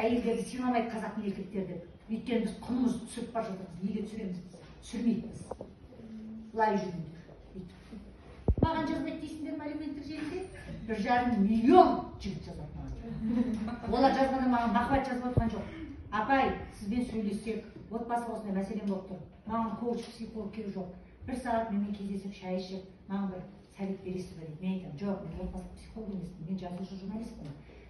әйелдерді сыйламайды қазақтың еркектерді. Өйткені біз құнымыз түсіріп бара жатырмыз, неге түсіреміз? Түсірмейміз. Былай жүріңдер. Маған жазбайды дейсіңдер ме әлеуметтік желіде? 1,5 миллион жігіт жазады маған. Олар жазғанда маған махаббат жазып отқан жоқ. Апай, сізбен сөйлессек, отбасы осындай мәселем болып тұр. Маған коуч, психолог керек жоқ. 1 сағат менімен кездесіп, шай ішіп, маған бір совет бересіз бе дейді. Мен айтамын, жоқ, мен отбасы психолог емеспін, мен жазушы журналистпін.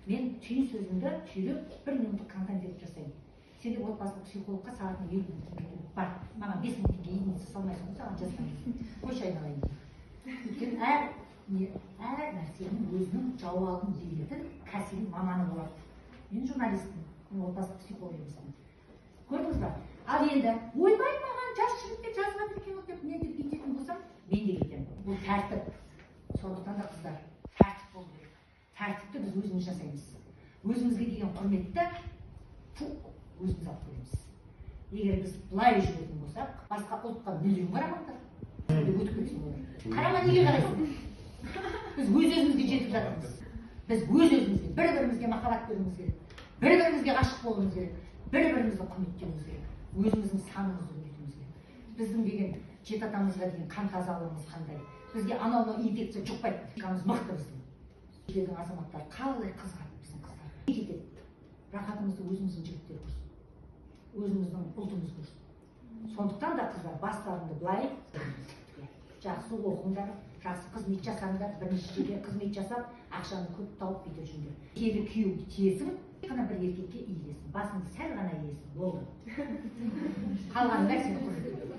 Мен түйін сөзімді түйреп 1 минуттық контент етіп жасаймын. Сен де отбасылық психологқа сағатына 50 мың теңге бар. Маған 5 мың теңге единица салмайсың, саған жазбаймын. Қойшы айналайын. Өйткені әр нәрсенің өзінің жауабын беретін кәсіби маманы болады. Мен журналистпін, мен отбасылық психолог емеспін. Көрдіңіз ба? Ал енді ойбай маған жас жігіттер жазып жатыр екен деп мен де бүйтетін болсам, мен де кетемін. Бұл тәртіп. Сондықтан да қыздар, тәртіп болу керек. Тәртіпті біз өзіміз жасаймыз. Өзімізге деген құрметті өзіміз алып көреміз. Егер біз былай жүретін болсақ, басқа ұлтқа мүлдем қарамаңдар. Өтіп кетсін олар. Қарама, неге қарайсың? Біз өз-өзімізге жетіп жатырмыз. Біз өз-өзімізге, бір-бірімізге махаббат беруіміз керек. Бір-бірімізге ғашық болуымыз керек. Бір-бірімізді құрметтеуіміз керек. Өзіміздің санымызды өтуіміз керек. Біздің деген жеті атамызға деген қан тазалығымыз қандай? Бізге анау инфекция жұқпайды. Қанымыз мықты біздің. Елдің азаматтары қалай қызығады біздің қыздар. Не кетеді? Рахатымызды өзіміздің жігіттер көрсін. Өзіміздің ұлтымыз көрсін. Сондықтан да қыздар бастарында былай жақсы оқыңдар, жақсы қызмет жасаңдар, бірінші жерде қызмет жасап, ақшаны көп тауып бүйтіп жүріңдер. Келі күйеуді тезім, қана бір еркекке иілесің, басыңды сәл ғана иілесің, болды. Қалған нәрсені құрып.